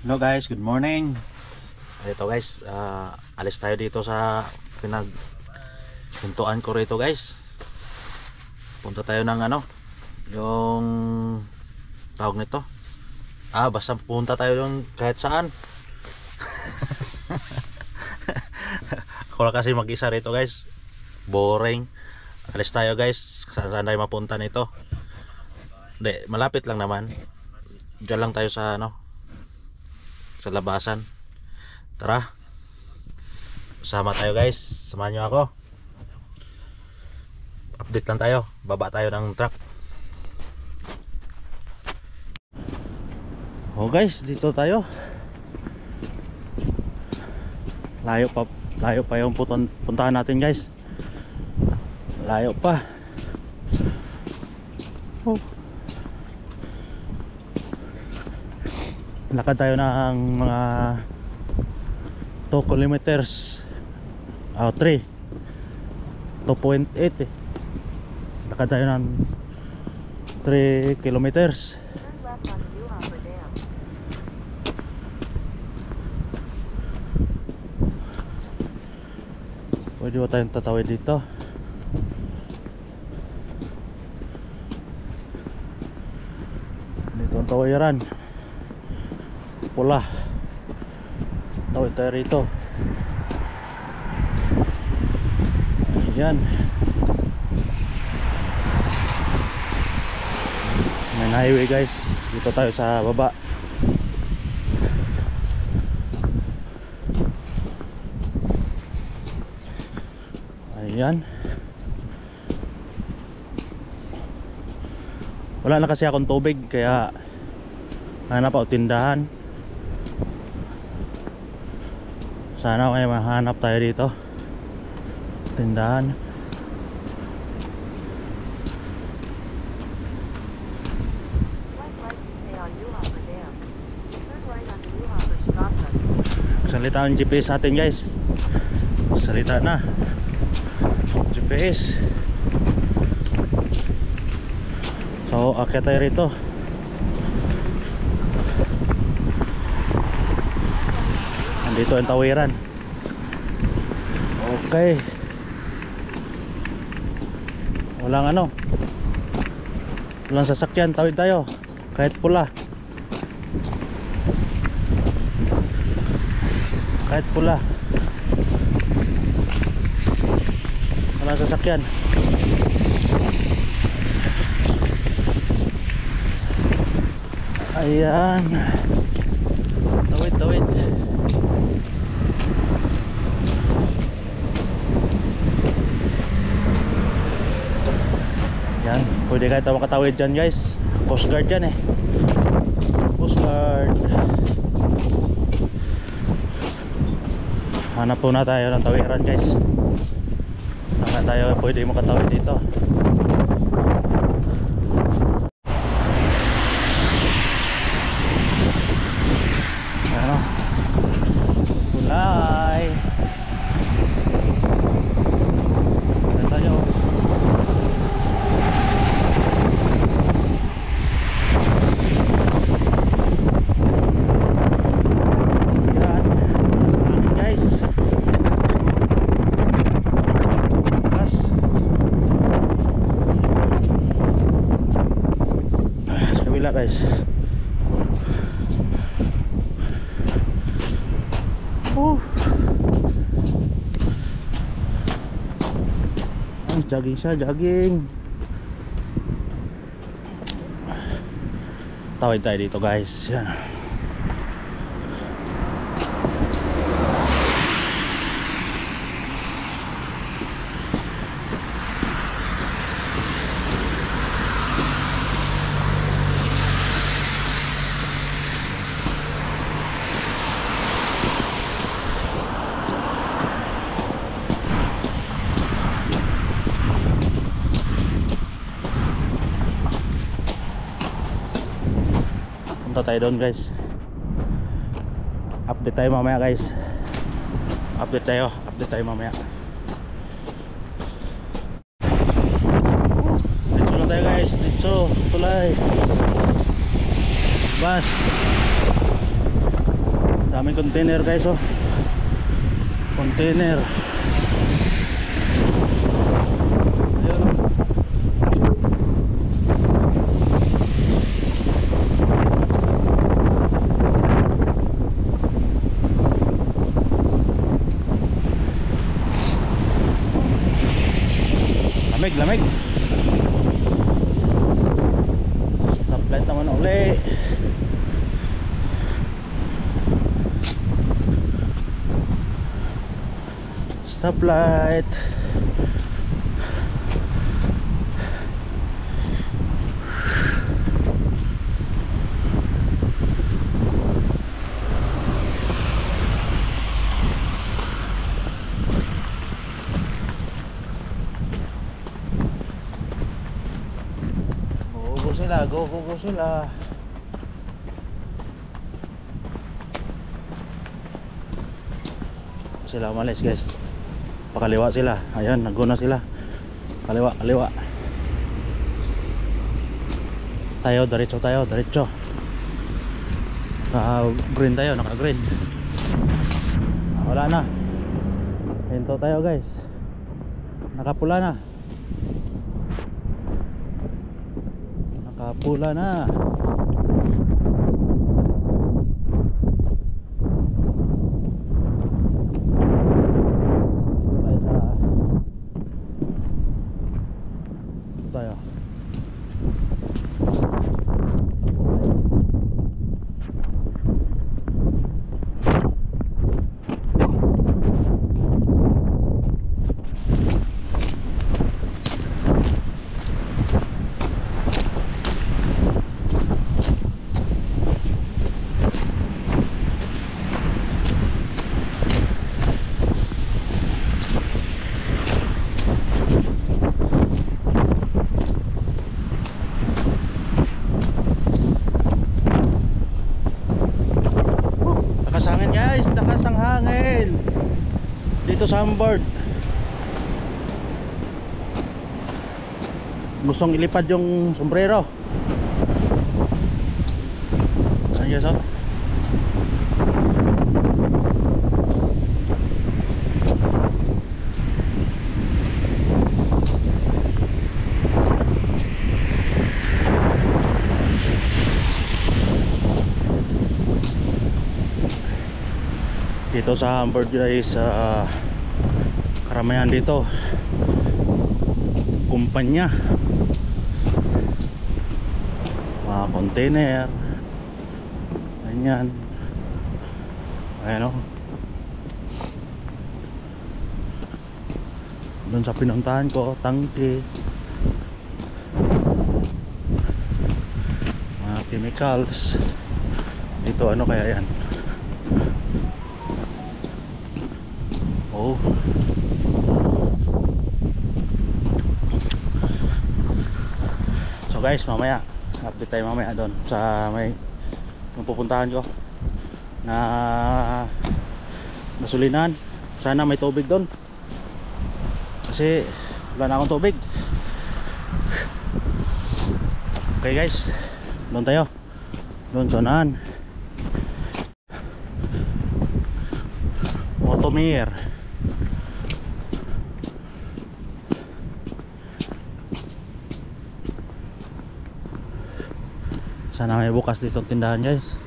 Hello guys, good morning. Ito guys, alis tayo dito sa pinagpintuan ko rito guys. Punta tayo ng yung tawag nito. Basta punta tayo yung kahit saan. Ako lang kasi mag-isa rito guys. Boring. Alis tayo guys. Saan tayo mapunta nito? Hindi, malapit lang naman. Diyan lang tayo sa sa labasan. Tara, sama tayo guys, samahan nyo ako. Update lang tayo, baba tayo ng truck. Guys, dito tayo. Layo pa yung puntahan natin guys. Layo pa. Lakad tayo ng mga 2 kilometers 3 2.8 lakad tayo ng 3 kilometers. Pwede ba tayong tatawid dito? Dito ang tawiran pula. Tawid tayo rito. Ayan, main highway guys. Dito tayo sa baba. Ayan, wala na kasi akong tubig kaya hanap ako tindahan. Sana may mahanap tayo dito tindahan. Salita ang GPS natin guys. Salita na GPS. So akyat tayo rito. Dito ang tawiran. Okay. Walang walang sasakyan, tawid tayo kahit pula. Kahit pula, walang sasakyan. Ayan, tawid. Yan, pwede kahit makatawid dyan guys. Coast Guard dyan Coast Guard. Hanap po na tayo ng tawiran guys. Saan tayo pwede makatawid dito. Kulay. Saan tayo? Guys, jogging siya, jogging. Tawid tayo dito guys. Yan. Punta tayo doon guys. Update tayo mamaya guys. Update tayo mamaya. Dito na tayo guys. Dito tulay bus. Daming container guys, oh. Container. Ayun, oh. Lamig. Stoplight naman uli. Stoplight. Go sila. Sila umalis guys. Pakaliwa sila. Ayun, naguna sila. Kaliwa. Diretso tayo. Green tayo, naka-green. Wala na. Hinto tayo guys. Nakapula na. Nakapula na. Dito tayo. Lakas ang hangin dito sa Hummingbird. Gustong ilipad yung sombrero. Ayan guys, oh. Dito sa Hummingbird guys, karamihan dito kumpanya, mga container, ganyan. Ayan, oh. Doon sa pinuntahan ko, tangke, mga chemicals. Dito ano kaya yan? Oh. So guys, mamaya update tayo mamaya doon sa may pupuntahan ko na gasolinahan. Sana may tubig doon kasi wala na akong tubig. Okay guys, doon tayo, doon sa unahan. Automir. Sana may bukas dito tindahan guys.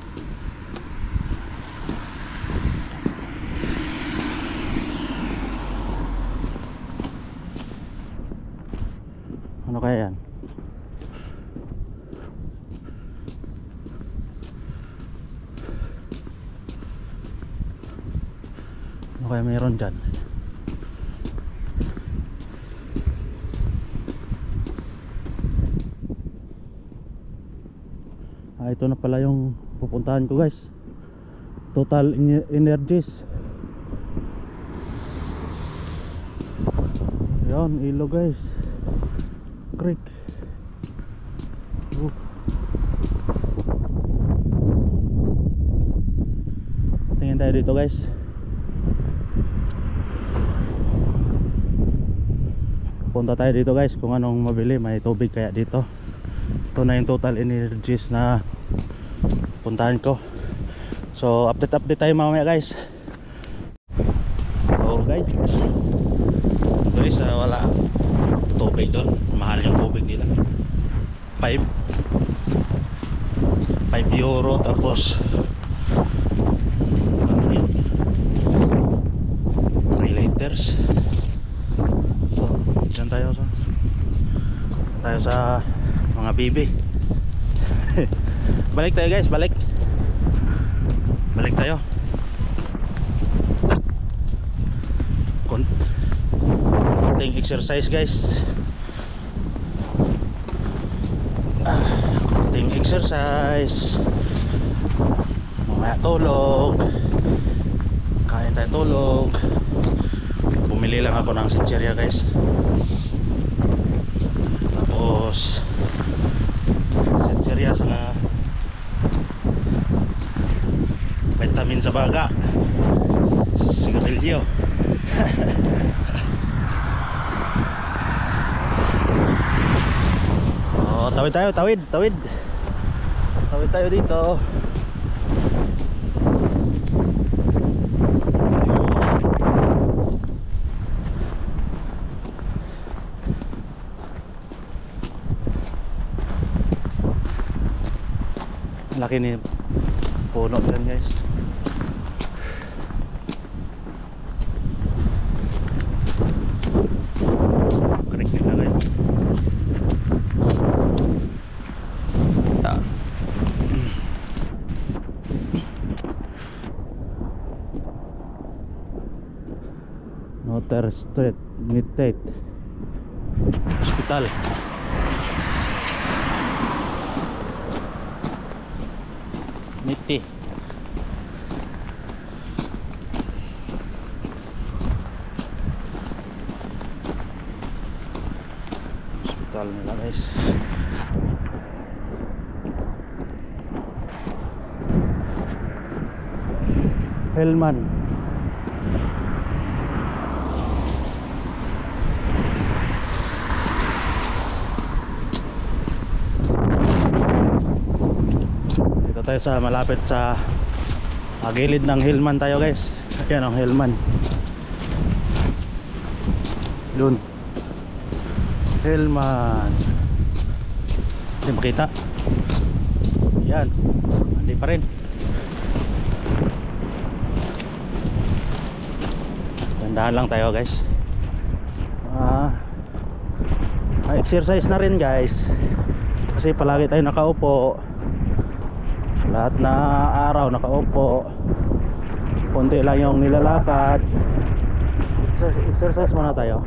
Ano kaya yan? Ano kaya mayroon dyan? Ito na pala yung pupuntahan ko guys. Total Energies. Yan, ilog guys. Creek. Tingin tayo dito guys. Punta tayo dito guys kung anong mabili. May tubig kaya dito. Ito na yung Total Energies na puntahan ko. So update tayo mamaya guys. So guys, wala tubig doon, mahal yung tubig nila. 5 euro, tapos 3 liters. So dyan tayo sa mga bibi. Balik tayo guys, balik tayo. Konting exercise guys. Konting exercise. Mamaya tulog. Kain tayo, tulog. Bumili lang ako ng chichirya guys. Tapos chichirya sa vitamin sa baga, sigarilyo. Oh, tawid tayo dito. Laki ni puno dyan guys. Connected na kayo. Noter Street, Midtate Hospital. Niti. Hospital nila guys. Hellman. Tayo sa malapit sa gilid ng Hillman tayo guys. Ayan ang Hillman. Yun, Hillman. Hindi makita. Yan, hindi pa rin. Dandahan lang tayo guys. Exercise na rin guys, kasi palagi tayo nakaupo. Lahat na araw nakaupo. Konti lang yung nilalakad. Exercise muna tayo.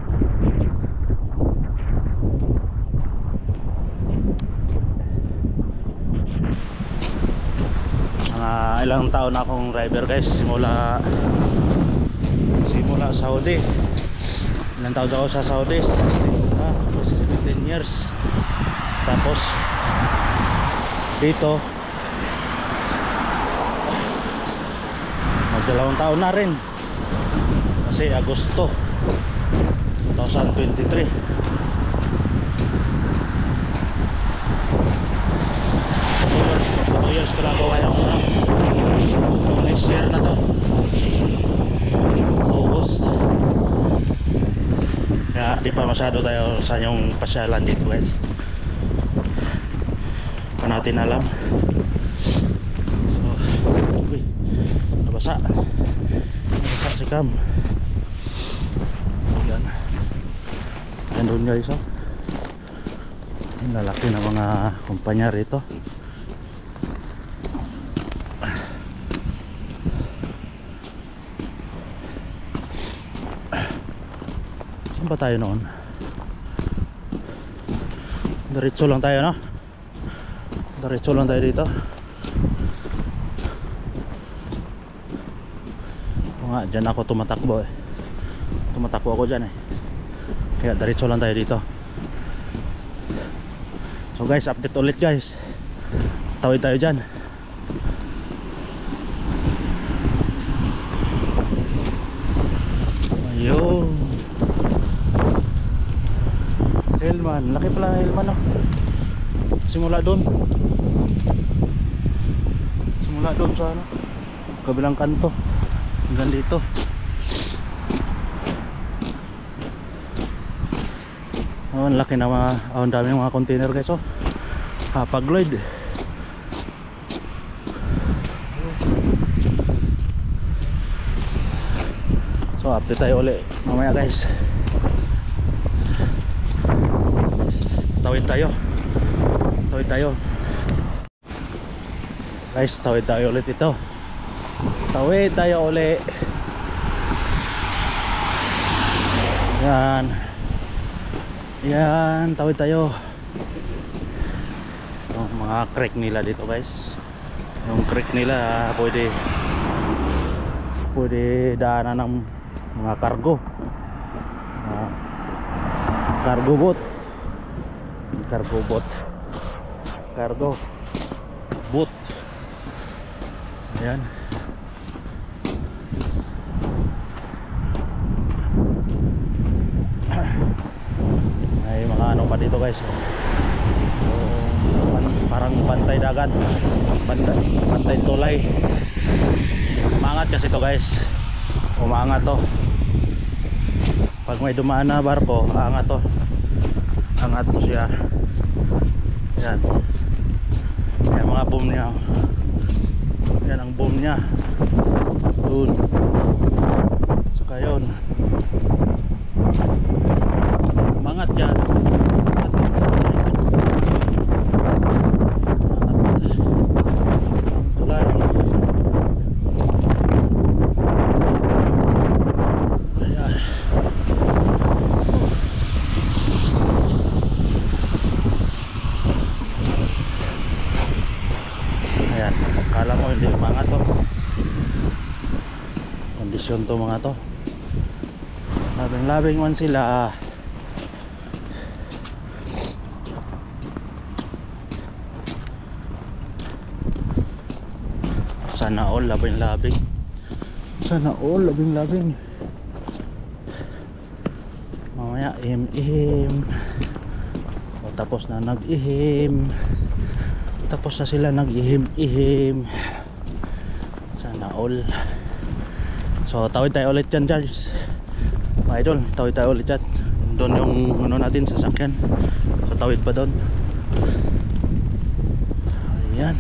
Ilang taon na akong driver guys. Simula Saudi. Ilang taon ako sa Saudi? 17 years. Tapos dito magdalawang taon na rin, kasi Agosto 2023. 2 years ko lang gawa yung next year na to, August. Kaya di pa masyado tayo sa yung pasyalan dito guys. Pa natin alam. Nabasa si Cam. Yan. Yan doon guys, oh. Ang lalaki na mga kumpanya rito. Saan ba tayo noon? Diretso lang tayo, no? Diretso lang tayo dito. Diyan ako tumatakbo eh. Tumatakbo ako dyan eh. Kaya diretso lang tayo dito. So guys, update ulit guys. Tawid tayo dyan. Ayun, Hellman. Laki pala ng Hellman, no? Simula doon sa ano, kabilang kanto hanggang dito. Oh, ang laki na mga, ang daming mga container guys. Oh, Hapag-Lloyd. So update tayo ulit mamaya guys. Tawid tayo guys, tawid tayo ulit ito. Tawid tayo ulit. Yan, tawid tayo. Yung mga creek nila dito guys, yung creek nila pwede daanan ng mga cargo boat, ayan. May mga ano pa dito guys, parang bantay dagat, bantay tulay. Umangat kasi to guys, umangat to. Pag may dumaan na barko, angat to siya. Yan, yan mga boom niya. Yan ang boom niya dun, saka yun umangat yan. Ayan, kala mo hindi umangat to. Kondisyon to mga to. Labing man sila. Sana all labing. Sana all labing. Mamaya ihim. O tapos na nag-ihim. Tapos na sila nag-ihim. Sana all. So tawid tayo ulit dyan guys, mga idol. Tawid tayo ulit dyan. Doon yung ano natin, sasakyan. So tawid pa doon. Ayan.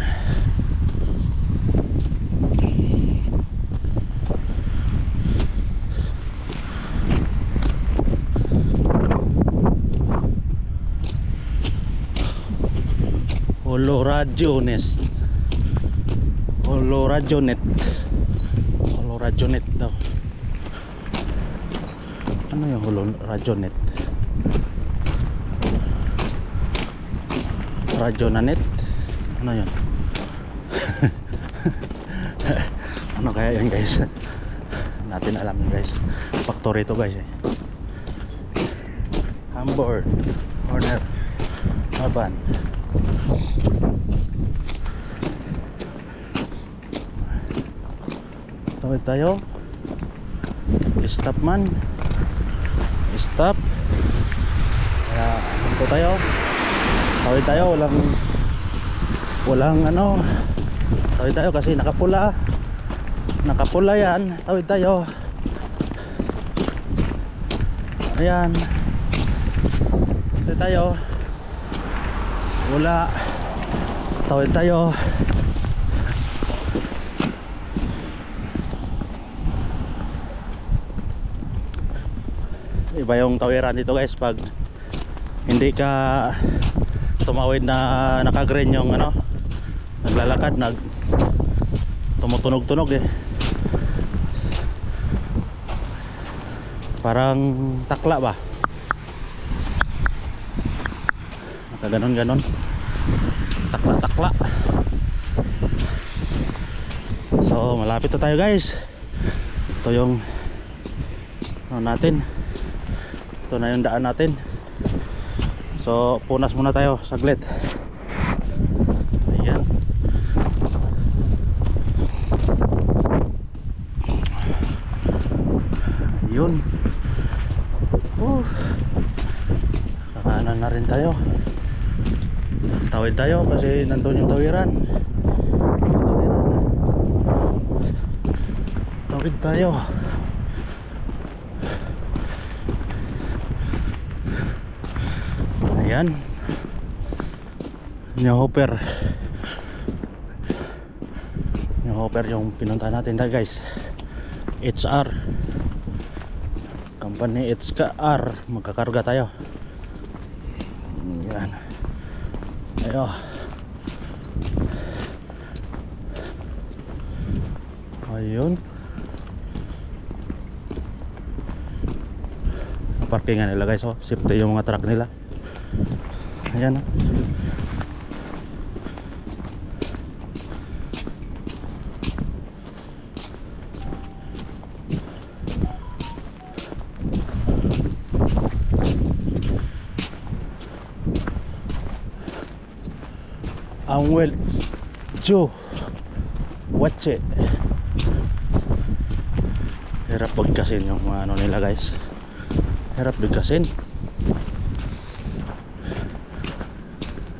Radionet daw. Ano yung Radionet? Radionanet? Ano yun? Ano kaya yun guys? Natin alam yun guys. Factory ito guys eh. Hamburg Corner Laban. Tawid tayo. Stop man. Stop. Kaya ito tayo. Tawid tayo. Walang ano. Tawid tayo kasi nakapula. Nakapula yan. Tawid tayo. Ayan. Tawid tayo. Wala. Tawid tayo. Iba yung tawiran dito guys pag hindi ka tumawid na naka-green yung ano, naglalakad, tumutunog-tunog eh. Parang takla ba? Nakaganon-ganon. Takla-takla. So malapit na tayo guys. Ito yung ano natin. Ito na yung daan natin. So punas muna tayo saglit. Ayan. Ayun. Kakanan na rin tayo. Tawid tayo kasi nandun yung tawiran. tawid tayo. Ayan, New Hopper yung pinunta natin dahil guys. HR company, HR, magkakarga tayo. Ayan, ayo. Ayun, parkingan nila guys, oh. Safety yung mga truck nila. Ayan, oh. Ang Welch Joe Wache. Hirap bigkasin yung mga ano nila guys. Hirap bigkasin.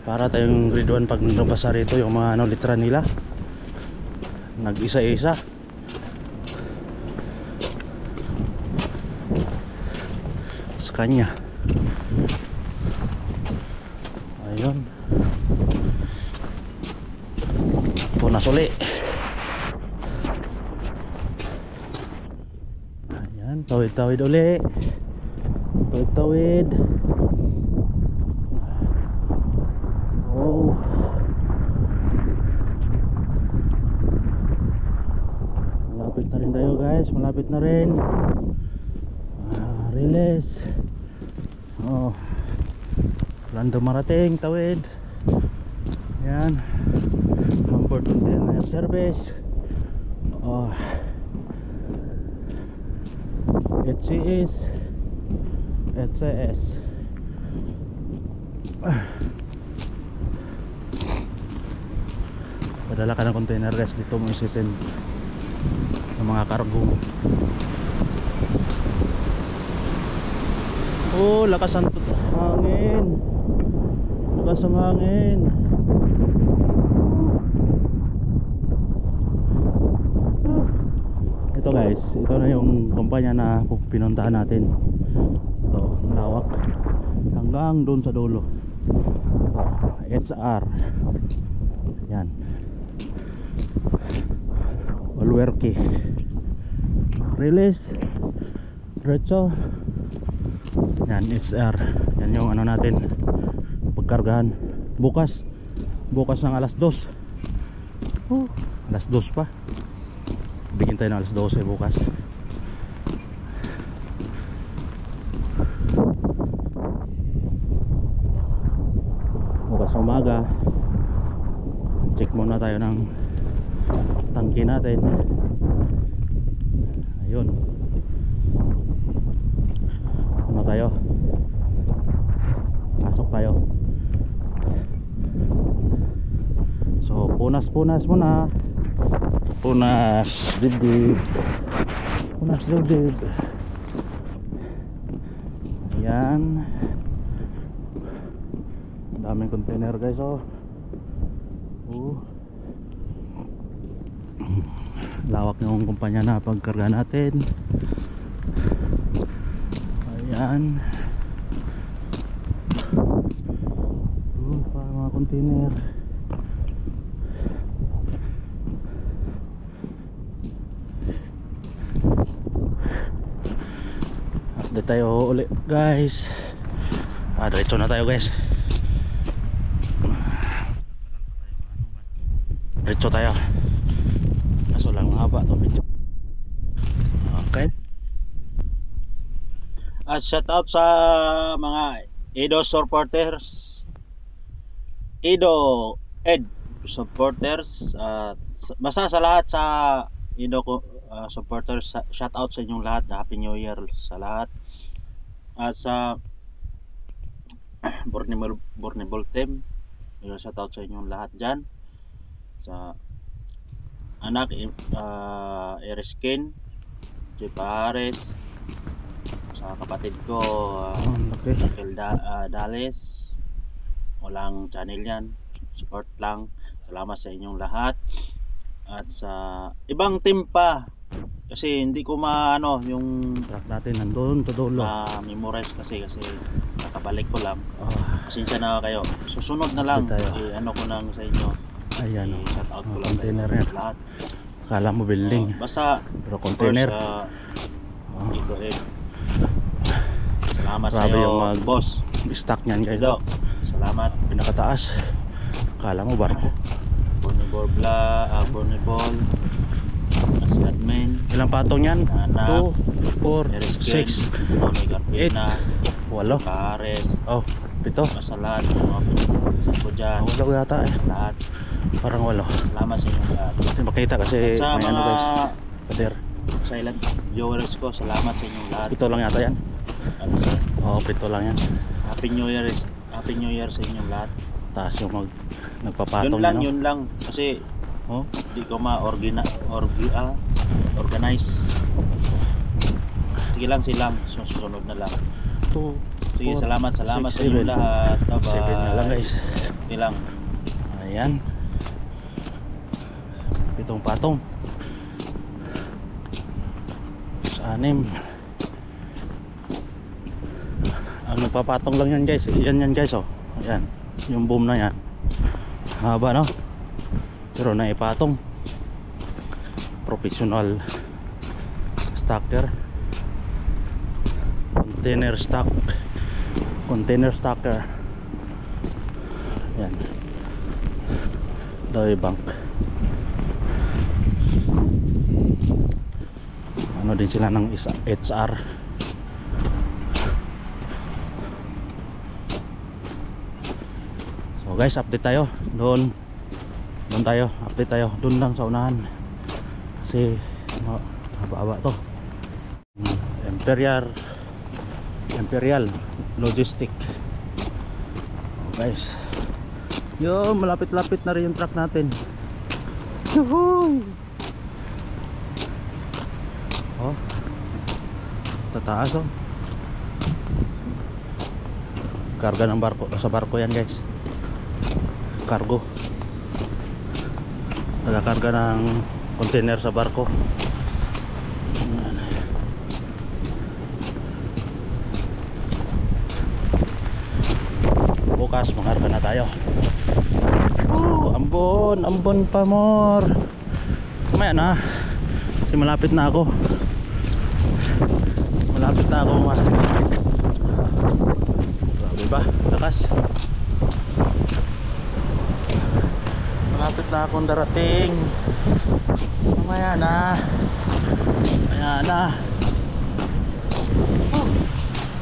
Para tayong grade 1 pag nabasa rito yung mga ano litra nila. Nag-isa-isa. Sa kanya. Ayun. Punas uli. Ayan, tawid-tawid uli. Tawid-tawid. Oh. Malapit na rin tayo guys, malapit na rin. Release. Oh. Random marating, tawid. Ayan. Hamburg container service. Oh. HCS. HCS. Padala ka ng container guys, dito mo isisend ng mga cargo mo. Oh, lakas ang hangin. Lakas ang hangin. Ito guys, ito na yung kumpanya na pinuntahan natin. Ito, lawak hanggang doon sa dulo. Ito, HR. Yan, Walwerki. Release diretso. Yan, HR. Yan yung ano natin pagkargahan. Bukas ng alas 2. Alas 2 pa. Bigyan tayo ng alas 12 bukas. Bukas ng umaga, check muna tayo ng tangke natin. Ayun, ano tayo, pasok tayo. So punas muna. Punas dibdib. Ayan, daming container guys, oh. Lawak ng kumpanya na pagkarga natin. Ayan, para mga container. Update tayo ulit guys. Diretso na tayo guys. Diretso tayo. Kaso lang mahaba to video. Okay. At shout out sa mga Edo supporters. Edo Ed supporters. Basta sa lahat sa Edo supporters, shout out sa inyong lahat. Happy New Year sa lahat. At sa Bornable team, shout out sa inyong lahat dyan. Sa anak Eriskin, J. Pares, sa kapatid ko Michael Dales. Walang channel yan, support lang. Salamat sa inyong lahat. At sa ibang team pa, Kasi hindi ko maano yung Truck natin nandun sa dulo. memorize kasi nakabalik ko lang. Ah, Pasensya na kayo. Susunod na lang. Ito tayo. Ano ko nang sa inyo. ayan o. I-shout out ko lang Container kayo. yan. Lahat. Akala mo building. Basta Pero container. Ito salamat sa Grabe iyo, yung boss. stock niyan guys. Ito. Salamat. Pinakataas. Akala mo barko. Borniball Borniball. As admin. Ilang patong yan? Nana. 2, 4, Eriskin. 6, Tony Garpina. 8. Pares. Oh, 7. Masalat. Mga pinagpinsan ko dyan. Walo yata eh. Lahat. Parang 8. Salamat sa inyong lahat. Hindi makita kasi Sa may mga ano guys. Pader. silent viewers ko, salamat sa inyong lahat. 7 lang yata yan. At sa Oo, 7 lang yan. Happy New Year sa inyong lahat. Taas yung nagpapatong. Yun lang. Kasi Oh, di ko organize. Sige lang silang, susunod na lang. 2, Sige, 4, salamat 6, sa 7. inyong lahat. 7 na lang guys. Sige lang. Ayan. 7 patong. 6. Ang nagpapatong lang yan guys. Yan guys oh. Ayan. Yung boom na yan. Haba no. Pero naipatong. Professional stacker. Container stacker. Yan. Doi bank. Ano din sila ng HR. So guys, update tayo doon tayo, update tayo doon lang sa unahan kasi haba-haba to. Imperial Logistic. Guys, yo, malapit-lapit na rin yung truck natin. Yuhuu! Oh, tataas oh. Karga ng barko, sa barko yan guys. Cargo. Nagakarga ng container sa barko. Bukas mangarga na tayo. Ambon pa more. Mamaya na kasi malapit na ako grabe ba lakas. Malapit na akong darating. Mamaya na.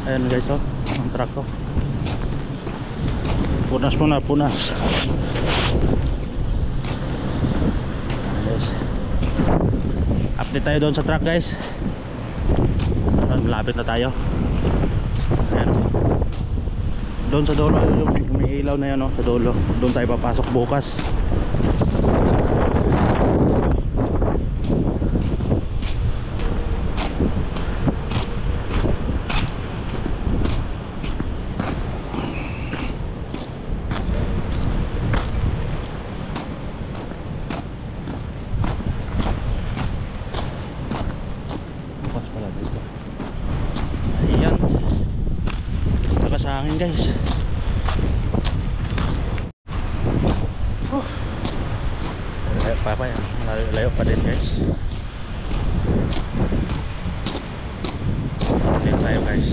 Ayan guys oh, ang truck ko. Punas. Yes. Update tayo doon sa truck guys. Malapit na tayo. Ayan. Doon sa dulo yung may ilaw na yan oh, sa dulo. Doon tayo papasok bukas. Ayan, lakas hangin guys. Layo pa din guys. Ayan tayo guys.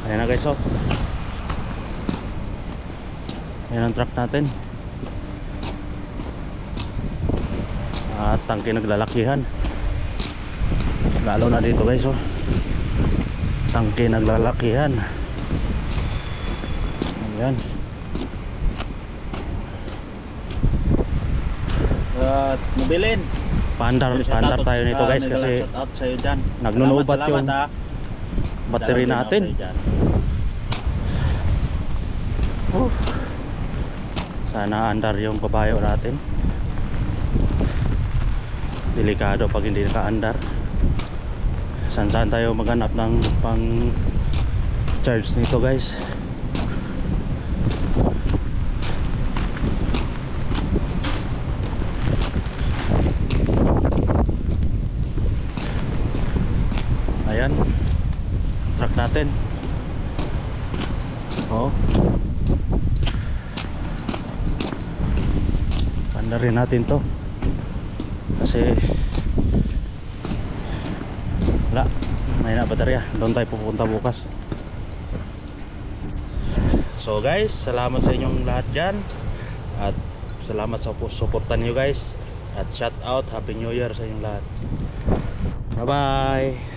Ayan na guys oh. Ayan ang truck natin. At tangke naglalakihan. Lalo na dito guys oh. Tangke naglalakihan. Ayan. At mobilin. Paandar tayo nito guys kasi shout out sa iyo dyan. nagnunubat yung battery Salamat natin. sa iyo dyan. sana andar yung kabayo natin. Delikado pag hindi naka-andar. Saan tayo maghanap ng pang charge nito guys. Ayan, truck natin. Oh, pandarin natin to kasi wala, may na baterya. Doon tayo pupunta bukas. So guys, salamat sa inyong lahat dyan, at salamat sa suportan nyo guys, at shout out, happy new year sa inyong lahat. Bye bye.